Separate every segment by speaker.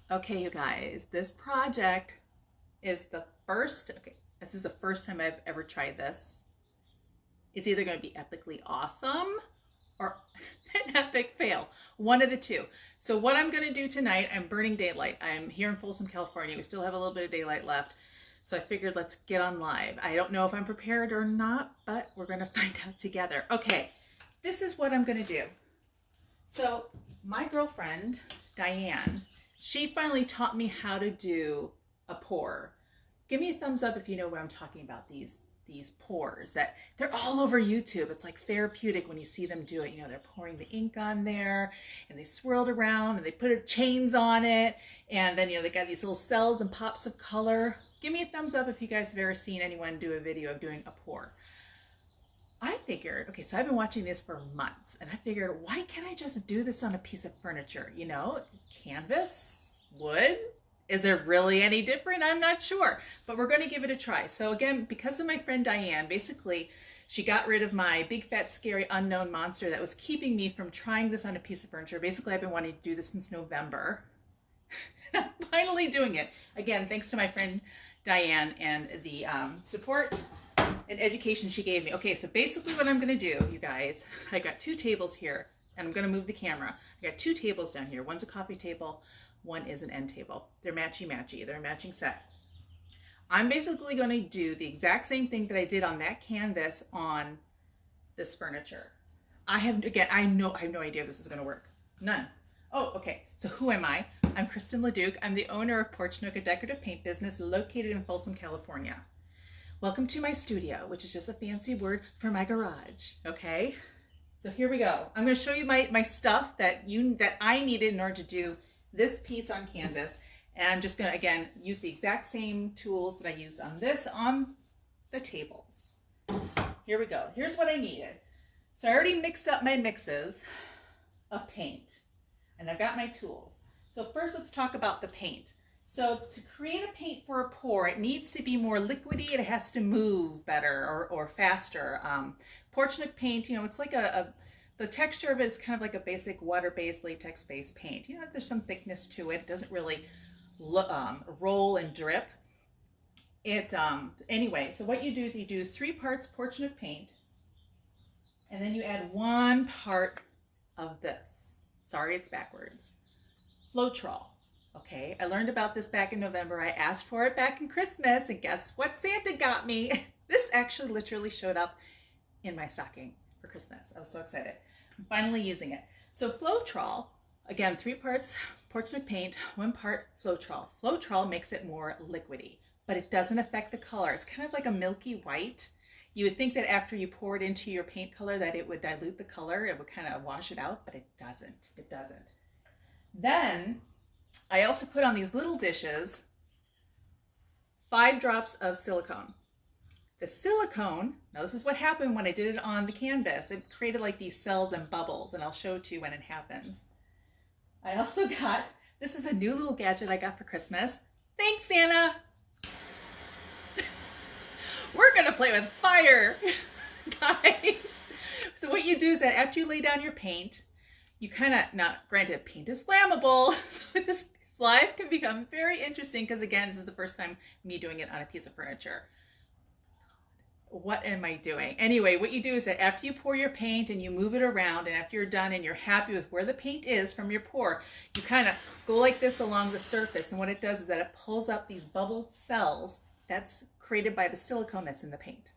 Speaker 1: Okay, you guys, this project is the first, okay, this is the first time I've ever tried this. It's either going to be epically awesome or an epic fail. One of the two. So what I'm going to do tonight, I'm burning daylight. I'm here in Folsom, California. We still have a little bit of daylight left. So I figured let's get on live. I don't know if I'm prepared or not, but we're going to find out together. Okay, this is what I'm going to do. So my girlfriend, Diane, she finally taught me how to do a pour. Give me a thumbs up if you know what I'm talking about, these pours. That they're all over YouTube. It's like therapeutic when you see them do it. You know, they're pouring the ink on there and they swirled around and they put chains on it. And then, you know, they got these little cells and pops of color. Give me a thumbs up if you guys have ever seen anyone do a video of doing a pour. I figured, okay, so I've been watching this for months and I figured, why can't I just do this on a piece of furniture? You know, canvas, wood, is it really any different? I'm not sure, but we're going to give it a try. So again, because of my friend Diane, basically she got rid of my big fat scary unknown monster that was keeping me from trying this on a piece of furniture. Basically, I've been wanting to do this since November. I'm finally doing it. Again, thanks to my friend Diane and the support and education she gave me. Okay, so basically what I'm going to do, you guys, I got two tables here and I'm going to move the camera. I got two tables down here. One's a coffee table, one is an end table. They're matchy-matchy. They're a matching set. I'm basically going to do the exact same thing that I did on that canvas on this furniture. I have no idea if this is going to work. None. Oh, okay. So who am I? I'm Kristen LeDuc. I'm the owner of Porch Nook, a decorative paint business located in Folsom, California. Welcome to my studio, which is just a fancy word for my garage, okay? So here we go. I'm going to show you my stuff that I needed in order to do this piece on canvas. And I'm just going to, again, use the exact same tools that I used on this on the tables. Here we go. Here's what I needed. So I already mixed up my mixes of paint, and I've got my tools. So first let's talk about the paint. So to create a paint for a pour, it needs to be more liquidy. It has to move better or faster. Porch Nook paint, you know, it's like the texture of it is kind of like a basic water-based, latex-based paint. You know, there's some thickness to it. It doesn't really roll and drip. Anyway, so what you do is you do 3 parts Porch Nook paint, and then you add 1 part of this. Sorry, it's backwards. Floetrol. Okay, I learned about this back in November. I asked for it back in Christmas, and guess what Santa got me? This actually literally showed up in my stocking for Christmas. I was so excited. I'm finally using it. So Floetrol, again, 3 parts Porch Nook paint, 1 part Floetrol. Floetrol makes it more liquidy, but it doesn't affect the color. It's kind of like a milky white. You would think that after you pour it into your paint color that it would dilute the color. It would kind of wash it out, but it doesn't. It doesn't. Then I also put on these little dishes 5 drops of silicone. The silicone, now this is what happened when I did it on the canvas. It created like these cells and bubbles, and I'll show it to you when it happens. I also got, this is a new little gadget I got for Christmas. Thanks, Santa. We're gonna play with fire, guys. So what you do is that after you lay down your paint, you kind of, now granted, paint is flammable, so this live can become very interesting because again, this is the first time me doing it on a piece of furniture. What am I doing? Anyway, what you do is that after you pour your paint and you move it around, and after you're done and you're happy with where the paint is from your pour, you kind of go like this along the surface, and what it does is that it pulls up these bubbled cells that's created by the silicone that's in the paint.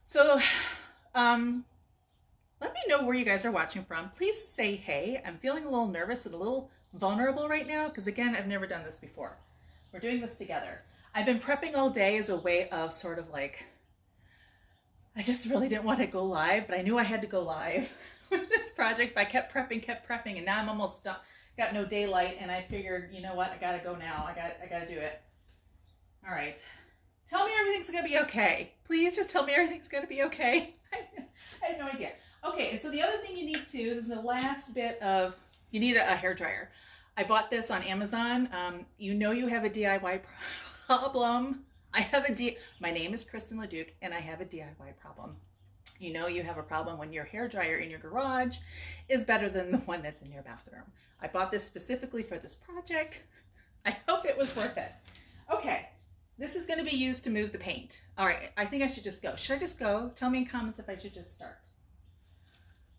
Speaker 1: So, let me know where you guys are watching from. Please say hey. I'm feeling a little nervous and a little vulnerable right now because again, I've never done this before. We're doing this together. I've been prepping all day as a way of sort of like, I just really didn't want to go live, but I knew I had to go live with this project. But I kept prepping, and now I'm almost done. Got no daylight, and I figured, you know what? I gotta go now. I gotta do it. All right. Tell me everything's gonna be okay. Please just tell me everything's gonna be okay. I have no idea. Okay, and so the other thing you need too is the last bit of, you need a hair dryer. I bought this on Amazon. You know you have a DIY problem. My name is Kristen LeDuc, and I have a DIY problem. You know you have a problem when your hair dryer in your garage is better than the one that's in your bathroom. I bought this specifically for this project. I hope it was worth it. Okay, this is going to be used to move the paint. All right, I think I should just go. Should I just go? Tell me in comments if I should just start.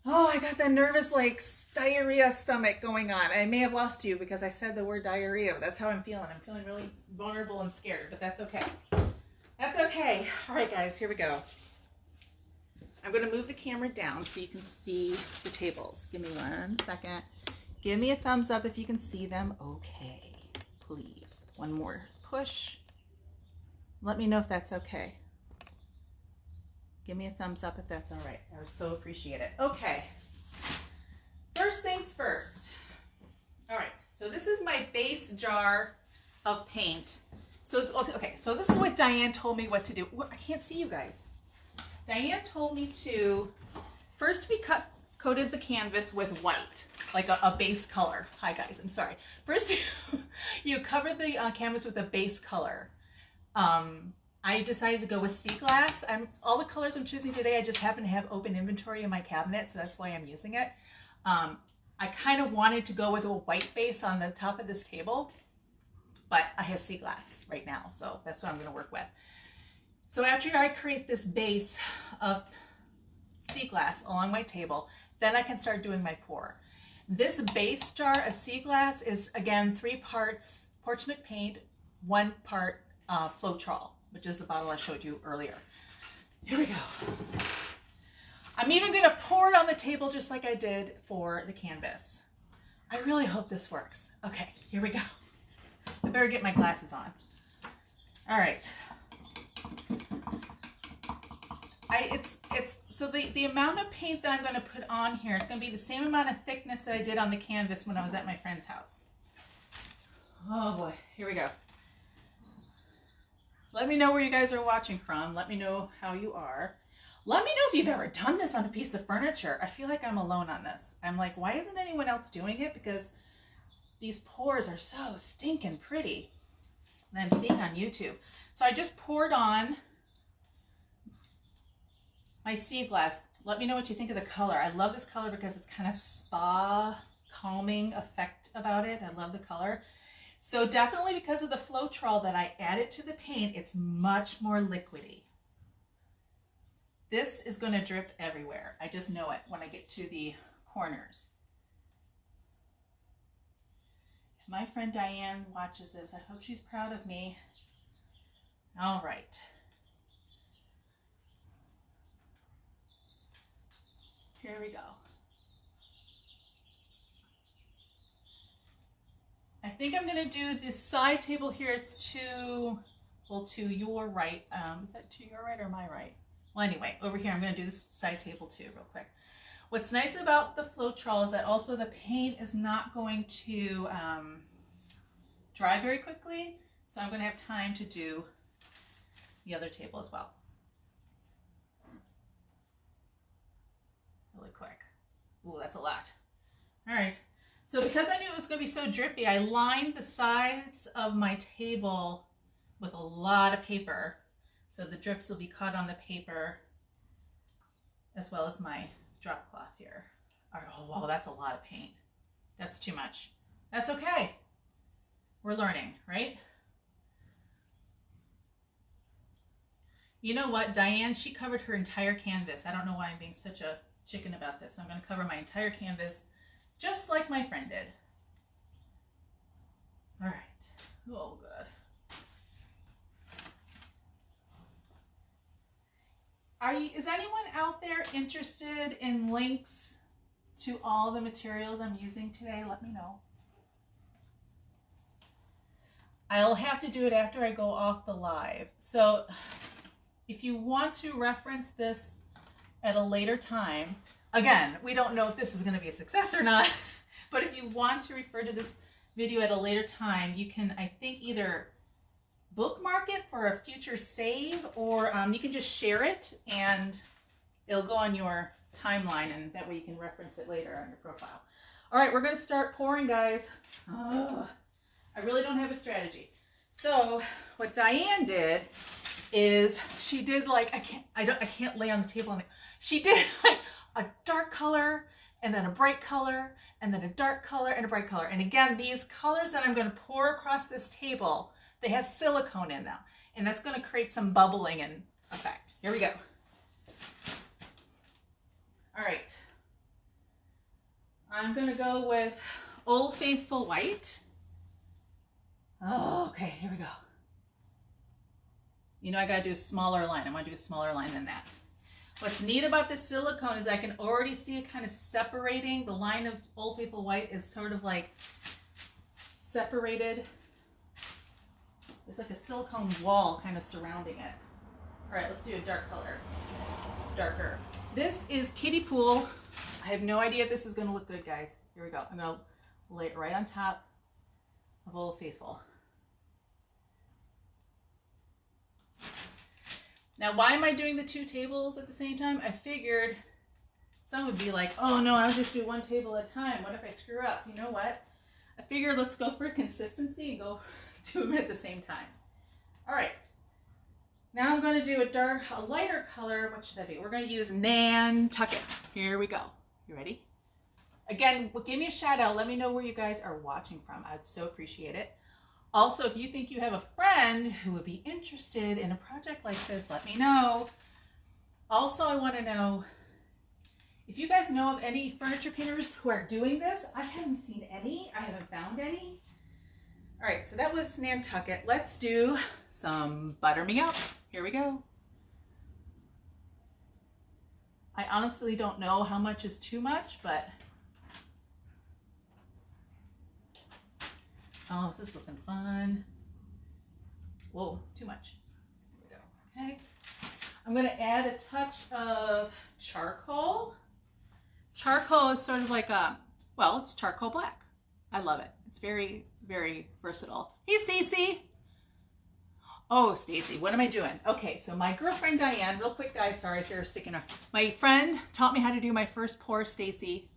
Speaker 1: Oh, I got that nervous, like, diarrhea stomach going on. I may have lost you because I said the word diarrhea, but that's how I'm feeling. I'm feeling really vulnerable and scared, but that's okay. That's okay. All right, guys, here we go. I'm going to move the camera down so you can see the tables. Give me 1 second. Give me a thumbs up if you can see them. Okay, please. One more push. Let me know if that's okay. Give me a thumbs up if that's all right. I would so appreciate it. Okay. First things first. All right. So this is my base jar of paint. So, okay. So this is what Diane told me what to do. I can't see you guys. Diane told me to, first we coated the canvas with white, like a base color. Hi guys, I'm sorry. First you covered the canvas with a base color. I decided to go with sea glass. All the colors I'm choosing today, I just happen to have open inventory in my cabinet, so that's why I'm using it. I kind of wanted to go with a white base on the top of this table, but I have sea glass right now, so that's what I'm going to work with. So after I create this base of sea glass along my table, then I can start doing my pour. This base jar of sea glass is, again, 3 parts Porch Nook paint, 1 part Floetrol, which is the bottle I showed you earlier. Here we go. I'm even going to pour it on the table just like I did for the canvas. I really hope this works. Okay, here we go. I better get my glasses on. All right. So the amount of paint that I'm going to put on here, it's going to be the same amount of thickness that I did on the canvas when I was at my friend's house. Oh boy, here we go. Let me know where you guys are watching from. Let me know how you are. Let me know if you've ever done this on a piece of furniture. I feel like I'm alone on this. I'm like, why isn't anyone else doing it? Because these pours are so stinking pretty that I'm seeing on YouTube. So I just poured on my sea glass. Let me know what you think of the color. I love this color because it's kind of spa calming effect about it. I love the color. So definitely because of the Floetrol that I added to the paint, it's much more liquidy. This is going to drip everywhere. I just know it when I get to the corners. If my friend Diane watches this, I hope she's proud of me. All right. Here we go. I think I'm going to do this side table here. It's to your right. Is that to your right or my right? Well, anyway, over here, I'm going to do this side table too real quick. What's nice about the Floetrol is that also the paint is not going to dry very quickly. So I'm going to have time to do the other table as well. Really quick. Ooh, that's a lot. All right. So because I knew it was going to be so drippy, I lined the sides of my table with a lot of paper. So the drips will be caught on the paper as well as my drop cloth here. All right. Oh, wow, that's a lot of paint. That's too much. That's okay. We're learning, right? You know what? Diane, she covered her entire canvas. I don't know why I'm being such a chicken about this. I'm going to cover my entire canvas just like my friend did. All right. Oh, good. Is anyone out there interested in links to all the materials I'm using today? Let me know. I'll have to do it after I go off the live. So if you want to reference this at a later time, again, we don't know if this is going to be a success or not, but if you want to refer to this video at a later time, you can, I think, either bookmark it for a future save, or you can just share it and it'll go on your timeline, and that way you can reference it later on your profile. All right, we're going to start pouring, guys. I really don't have a strategy. So what Diane did is she did like, I can't lay on the table on it. She did like a dark color and then a bright color, and then a dark color, and a bright color. And again, these colors that I'm going to pour across this table, they have silicone in them, and that's going to create some bubbling and effect. Here we go. All right. I'm going to go with Old Faithful White. Oh, okay, here we go. You know, I got to do a smaller line. I want to do a smaller line than that. What's neat about this silicone is I can already see it kind of separating. The line of Old Faithful White is sort of like separated. There's like a silicone wall kind of surrounding it. All right, let's do a dark color. Darker. This is Kiddie Pool. I have no idea if this is going to look good, guys. Here we go. I'm going to lay it right on top of Old Faithful. Now, why am I doing the two tables at the same time? I figured some would be like, oh no, I'll just do one table at a time. What if I screw up? You know what? I figured let's go for consistency and go do them at the same time. All right. Now I'm going to do a lighter color. What should that be? We're going to use Nantucket. Here we go. You ready? Again, give me a shout out. Let me know where you guys are watching from. I'd so appreciate it. Also, if you think you have a friend who would be interested in a project like this, let me know. Also, I want to know if you guys know of any furniture painters who are doing this. I haven't seen any. I haven't found any. All right, so that was Nantucket. Let's do some Butter Me Up. Here we go. I honestly don't know how much is too much, but oh, this is looking fun. Whoa, too much. Here we go. Okay. I'm going to add a touch of charcoal. Charcoal is sort of like a, well, it's charcoal black. I love it. It's very, very versatile. Hey, Stacy. Oh, Stacy, what am I doing? Okay, so my girlfriend Diane, real quick, guys, sorry if you're sticking around. My friend taught me how to do my first pour, Stacy,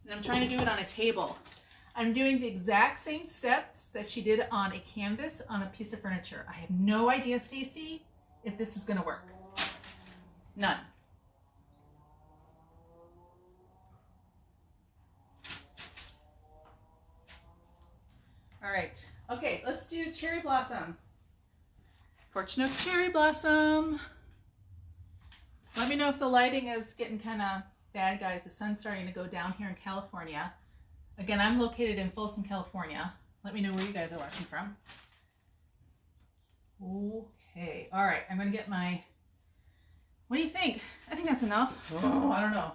Speaker 1: and I'm trying to do it on a table. I'm doing the exact same steps that she did on a canvas on a piece of furniture. I have no idea, Stacy, if this is going to work. None. All right. Okay, let's do Cherry Blossom. Porch Nook Cherry Blossom. Let me know if the lighting is getting kind of bad, guys. The sun's starting to go down here in California. Again, I'm located in Folsom, California. Let me know where you guys are watching from. Okay. All right. I'm going to get my... What do you think? I think that's enough. Oh, I don't know.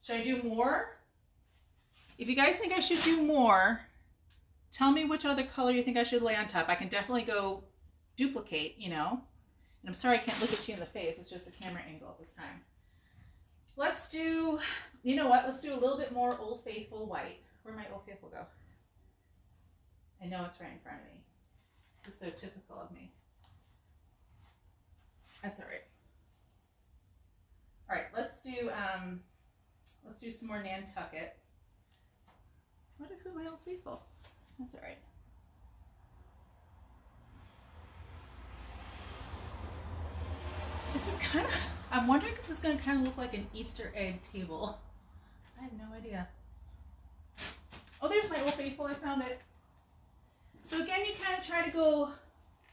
Speaker 1: Should I do more? If you guys think I should do more, tell me which other color you think I should lay on top. I can definitely go duplicate, you know. And I'm sorry I can't look at you in the face. It's just the camera angle this time. Let's do, you know what? Let's do a little bit more Old Faithful White. Where'd my Old Faithful go? I know it's right in front of me. This is so typical of me. That's all right. All right, let's do some more Nantucket. What if my Old Faithful? That's all right. This is kind of, I'm wondering if this is going to kind of look like an Easter egg table. I have no idea. Oh, there's my Old Faithful. I found it. So again, you kind of try to go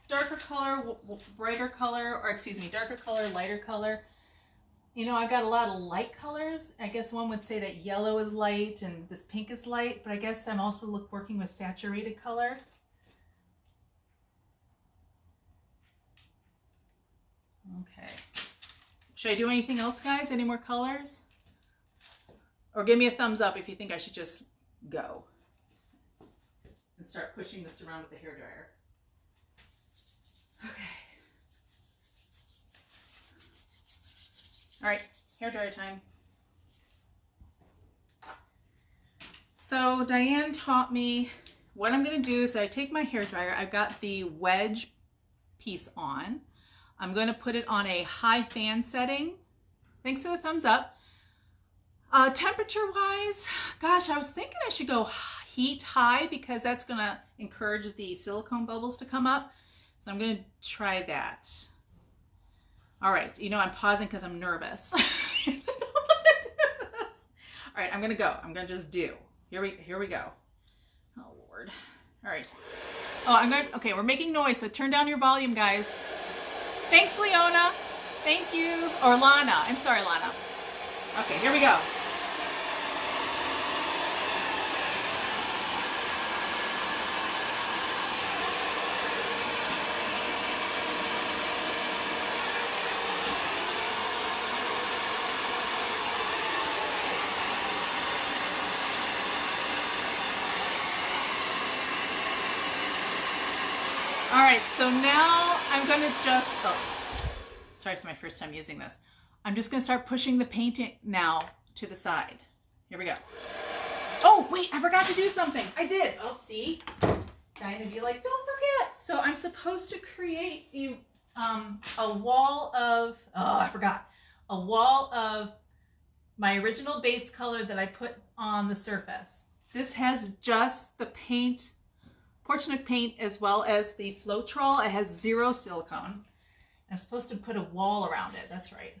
Speaker 1: darker color, brighter color, or excuse me, darker color, lighter color. You know, I've got a lot of light colors. I guess one would say that yellow is light and this pink is light, but I guess I'm also working with saturated color. Okay. Should I do anything else, guys? Any more colors? Or give me a thumbs up if you think I should just go and start pushing this around with the hairdryer. Okay. All right, hairdryer time. So Diane taught me what I'm going to do is I take my hairdryer. I've got the wedge piece on. I'm going to put it on a high fan setting. Thanks for the thumbs up. Temperature wise, gosh, I was thinking I should go heat high because that's going to encourage the silicone bubbles to come up. So I'm going to try that. All right, you know, I'm pausing because I'm nervous. I don't want to do this. All right, I'm gonna go. I'm gonna just do. Here we go. Oh Lord. All right. Oh, okay, we're making noise, so turn down your volume, guys. Thanks, Leona. Thank you. Or Lana. I'm sorry, Lana. Okay, here we go. All right, so now I'm gonna just, sorry, it's my first time using this. I'm just gonna start pushing the paint now to the side. Here we go. Oh, wait, I forgot to do something. I did. Oh, see? Diana would be like, don't forget. So I'm supposed to create a wall of, oh, I forgot. A wall of my original base color that I put on the surface. This has just the paint, Porch Nook paint, as well as the Floetrol. It has 0 silicone. I'm supposed to put a wall around it. That's right.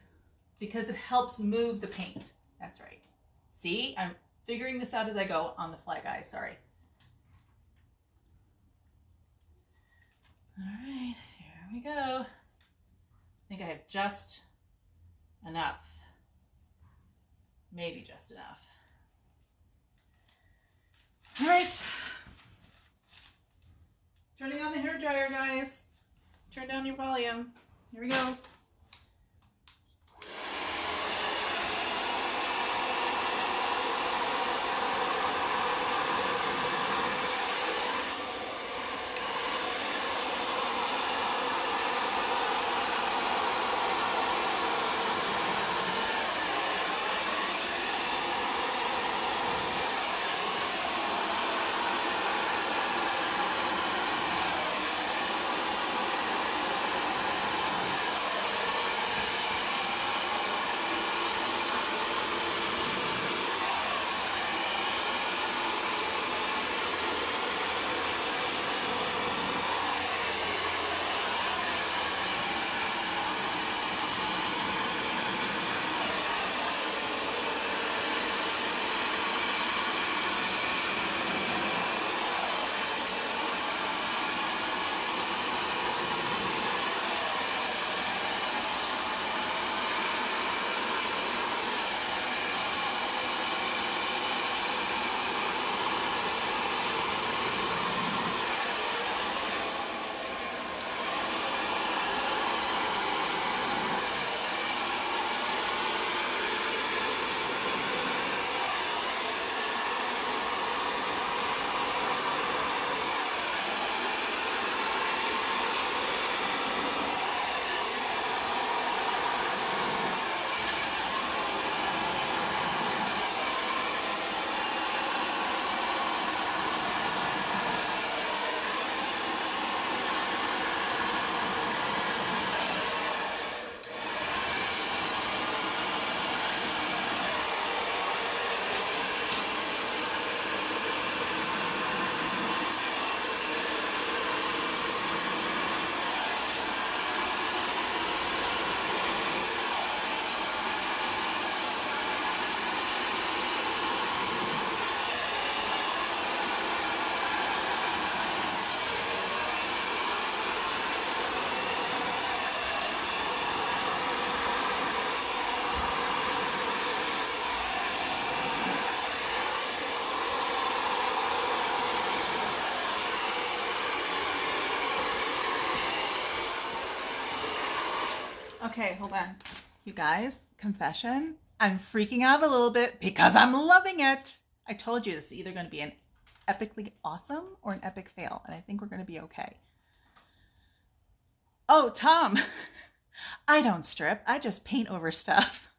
Speaker 1: Because it helps move the paint. That's right. See, I'm figuring this out as I go on the fly, guys. Sorry. All right, here we go. I think I have just enough. Maybe just enough. All right. Turning on the hairdryer, guys. Turn down your volume. Here we go. Okay, hold on. You guys, confession, I'm freaking out a little bit because I'm loving it. I told you this is either going to be an epically awesome or an epic fail, and I think we're going to be okay. Oh, Tom, I don't strip. I just paint over stuff.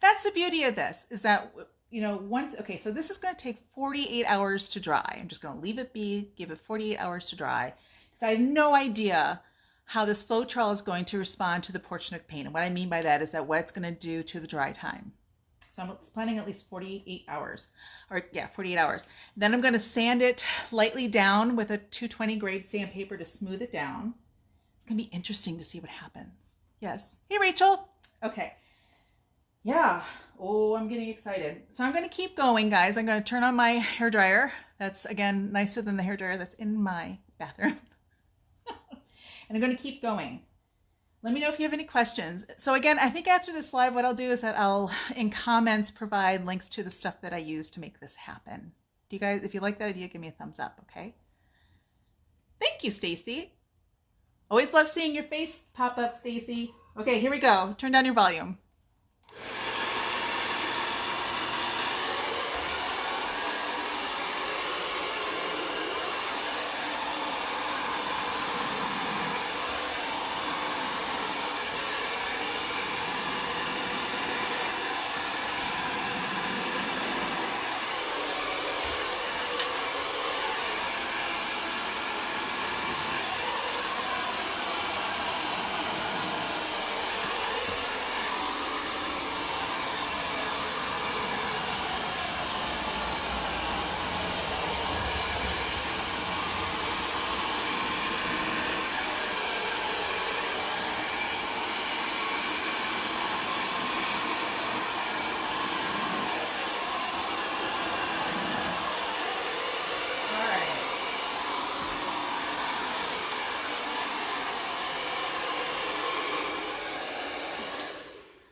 Speaker 1: That's the beauty of this, is that, you know, okay, so this is going to take 48 hours to dry. I'm just going to leave it be, give it 48 hours to dry, because I have no idea how this Floetrol is going to respond to the Porch Nook paint. And what I mean by that is that what it's going to do to the dry time. So I'm planning at least 48 hours, or yeah, 48 hours. Then I'm going to sand it lightly down with a 220 grade sandpaper to smooth it down. It's going to be interesting to see what happens. Yes. Hey, Rachel. Okay. yeah. Oh, I'm getting excited. So I'm going to keep going, guys. I'm going to turn on my hairdryer. That's, again, nicer than the hairdryer that's in my bathroom. And I'm going to keep going. Let me know if you have any questions. So again, I think after this live, what I'll do is that I'll, in comments, provide links to the stuff that I use to make this happen. Do you guys, if you like that idea, give me a thumbs up, okay? Thank you, Stacy. Always love seeing your face pop up, Stacy. Okay, here we go. Turn down your volume.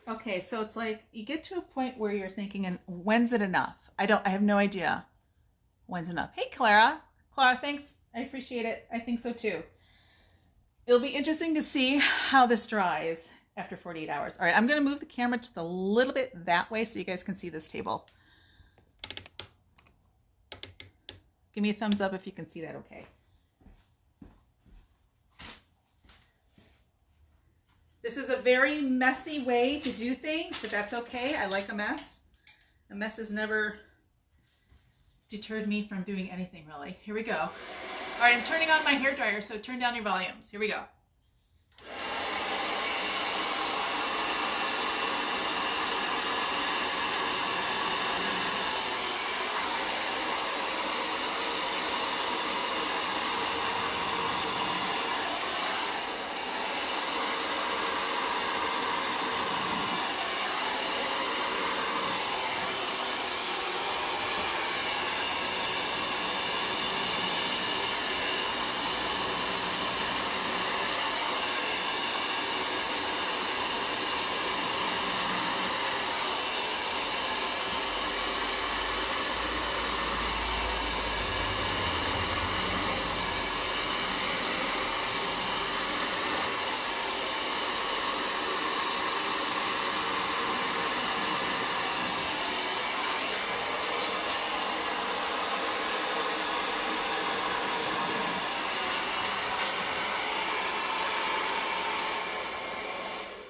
Speaker 1: Okay, so it's like you get to a point where you're thinking, and when's it enough? I have no idea when's enough. Hey, Clara. Clara, thanks. I appreciate it. I think so too. It'll be interesting to see how this dries after 48 hours. All right, I'm going to move the camera just a little bit that way so you guys can see this table. Give me a thumbs up if you can see that okay. This is a very messy way to do things, but that's okay. I like a mess. A mess has never deterred me from doing anything, really. Here we go. All right, I'm turning on my hairdryer, so turn down your volumes. Here we go.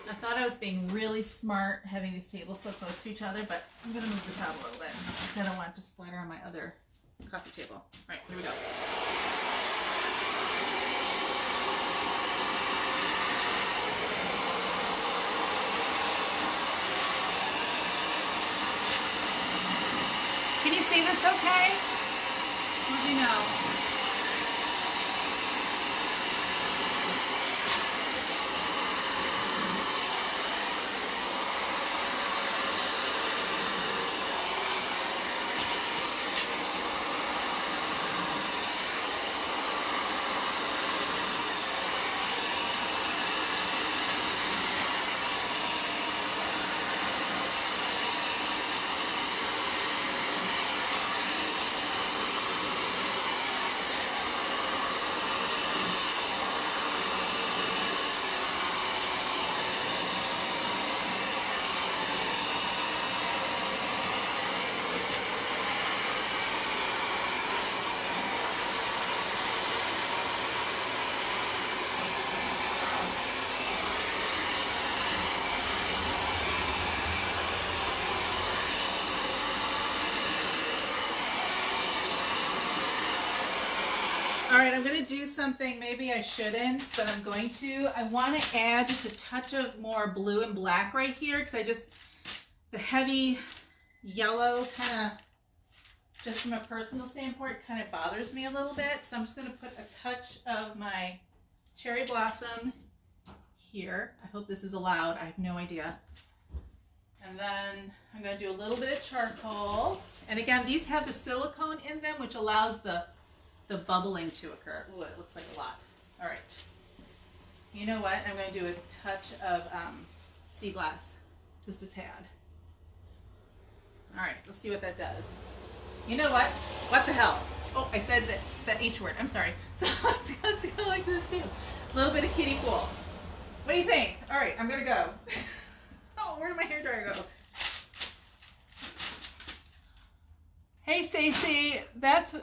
Speaker 1: I thought I was being really smart having these tables so close to each other, but I'm going to move this out a little bit because I don't want it to splatter on my other coffee table. All right, here we go. Can you see this okay? Let me know. All right, I'm going to do something maybe I shouldn't, but I'm going to. I want to add just a touch of more blue and black right here because the heavy yellow kind of, just from a personal standpoint, kind of bothers me a little bit. So I'm just going to put a touch of my cherry blossom here. I hope this is allowed. I have no idea. And then I'm going to do a little bit of charcoal. And again, these have the silicone in them, which allows the bubbling to occur. Ooh, it looks like a lot. All right. You know what? I'm going to do a touch of sea glass, just a tad. All right, let's see what that does. You know what? What the hell? Oh, I said that H word. I'm sorry. So let's go like this too. A little bit of kiddie pool. What do you think? All right, I'm going to go. Oh, where did my hairdryer go? Hey, Stacy. That's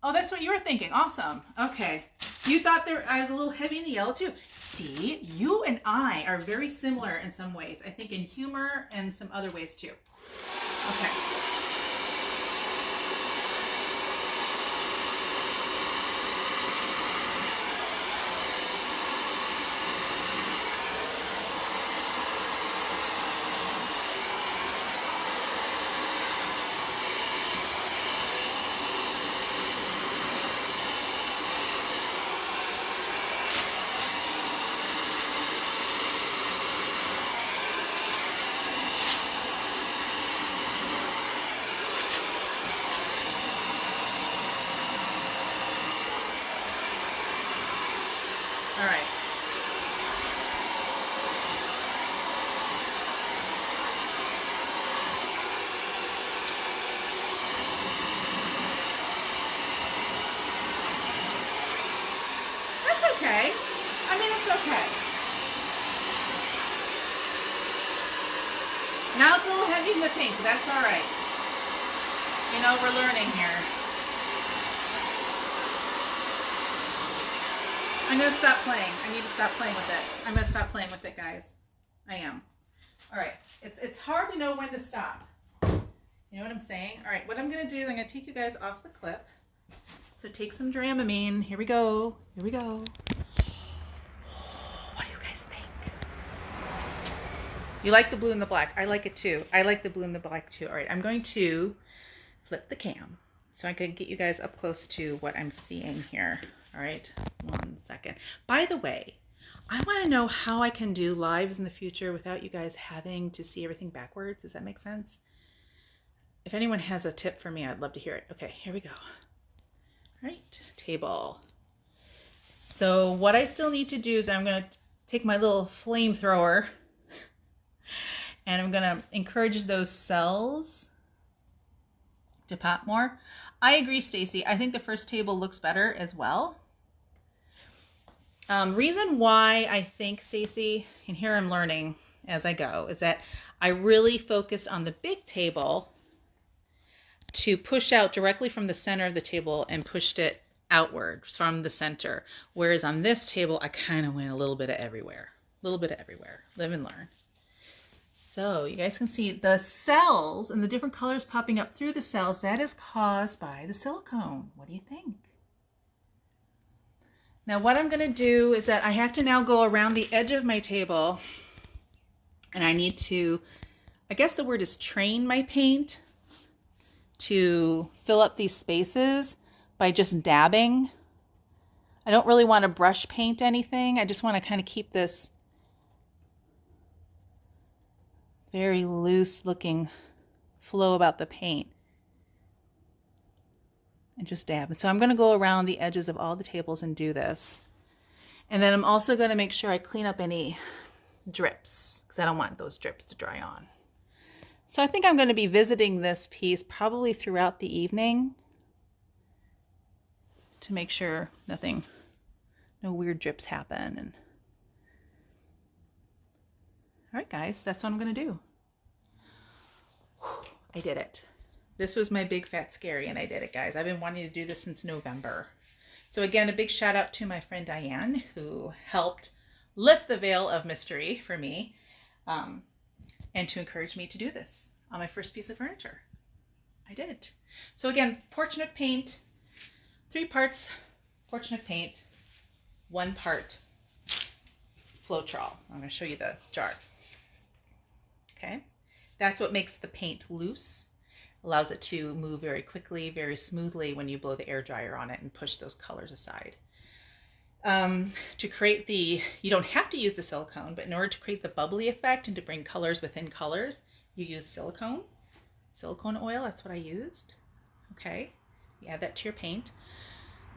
Speaker 1: what you were thinking. Awesome. Okay. You thought I was a little heavy in the yellow too. See, you and I are very similar in some ways. I think in humor and some other ways too. Okay. All right. That's okay. I mean, it's okay. Now it's a little heavy in the paint, but that's all right. You know, we're learning here. I'm going to stop playing. I need to stop playing with it. I'm going to stop playing with it, guys. I am. All right. It's hard to know when to stop. You know what I'm saying? All right. What I'm going to do is I'm going to take you guys off the clip. So take some Dramamine. Here we go. Here we go. What do you guys think? You like the blue and the black. I like it too. I like the blue and the black too. All right. I'm going to flip the cam so I can get you guys up close to what I'm seeing here. All right, 1 second. By the way, I want to know how I can do lives in the future without you guys having to see everything backwards. Does that make sense? If anyone has a tip for me, I'd love to hear it. Okay, here we go. All right, table. So what I still need to do is I'm going to take my little flamethrower and I'm going to encourage those cells to pop more. I agree, Stacy. I think the first table looks better as well. Reason why I think, Stacy, and here I'm learning as I go, is that I really focused on the big table to push out directly from the center of the table and pushed it outward from the center. Whereas on this table, I kind of went a little bit of everywhere. A little bit of everywhere. Live and learn. So you guys can see the cells and the different colors popping up through the cells. That is caused by the silicone. What do you think? Now what I'm going to do is that I have to now go around the edge of my table and I need to, I guess the word is train my paint to fill up these spaces by just dabbing. I don't really want to brush paint anything. I just want to kind of keep this very loose looking flow about the paint. And just dab. And so I'm going to go around the edges of all the tables and do this. And then I'm also going to make sure I clean up any drips because I don't want those drips to dry on. So I think I'm going to be visiting this piece probably throughout the evening to make sure no weird drips happen. And all right, guys, that's what I'm going to do. I did it. This was my big fat scary and I did it, guys. I've been wanting to do this since November. So again, a big shout out to my friend Diane who helped lift the veil of mystery for me and to encourage me to do this on my first piece of furniture. I did. So again, Porch Nook paint, 3 parts Porch Nook paint, 1 part Floetrol. I'm going to show you the jar. Okay, that's what makes the paint loose. Allows it to move very quickly, very smoothly when you blow the air dryer on it and push those colors aside. To create you don't have to use the silicone, but in order to create the bubbly effect and to bring colors within colors, you use silicone oil. That's what I used. Okay, you add that to your paint.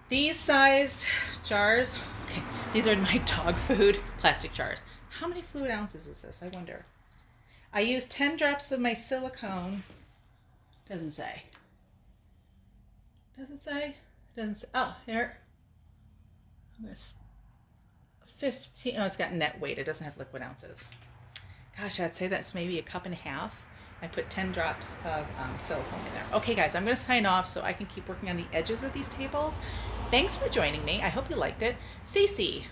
Speaker 1: These sized jars, okay, these are my dog food plastic jars. How many fluid ounces is this? I wonder. I used 10 drops of my silicone. Doesn't say. Doesn't say. Doesn't say. Oh, here. This 15. Oh, it's got net weight. It doesn't have liquid ounces. Gosh, I'd say that's maybe a cup and a half. I put 10 drops of silicone in there. Okay, guys, I'm going to sign off so I can keep working on the edges of these tables. Thanks for joining me. I hope you liked it. Stacy,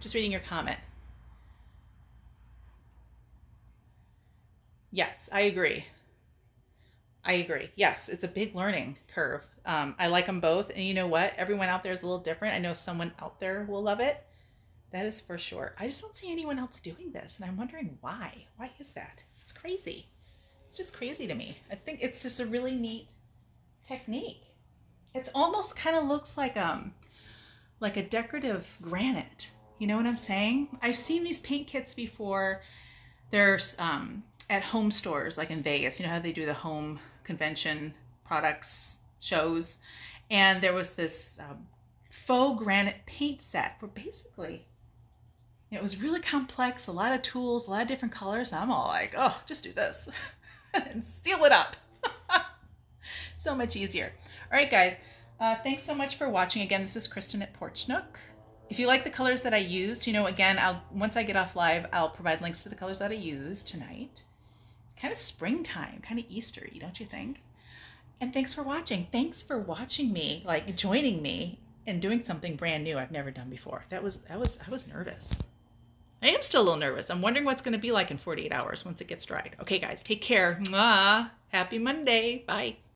Speaker 1: just reading your comment. Yes, I agree. I agree. Yes, it's a big learning curve. I like them both. And you know what? Everyone out there is a little different. I know someone out there will love it. That is for sure. I just don't see anyone else doing this. And I'm wondering why. Why is that? It's crazy. It's just crazy to me. I think it's just a really neat technique. It's almost kind of looks like a decorative granite. You know what I'm saying? I've seen these paint kits before. There's at home stores like in Vegas. You know how they do the home convention products shows, and there was this faux granite paint set where basically it was really complex, a lot of tools, a lot of different colors. I'm all like, oh, just do this and seal it up. So much easier. All right, guys, thanks so much for watching. Again, this is Kristen at Porch Nook. If you like the colors that I used, you know, again, once I get off live, I'll provide links to the colors that I used tonight. Kind of springtime, kind of Eastery, don't you think? And thanks for watching. Thanks for watching me, like joining me and doing something brand new I've never done before. I was nervous. I am still a little nervous. I'm wondering what's going to be like in 48 hours once it gets dried. Okay, guys, take care. Mwah. Happy Monday. Bye.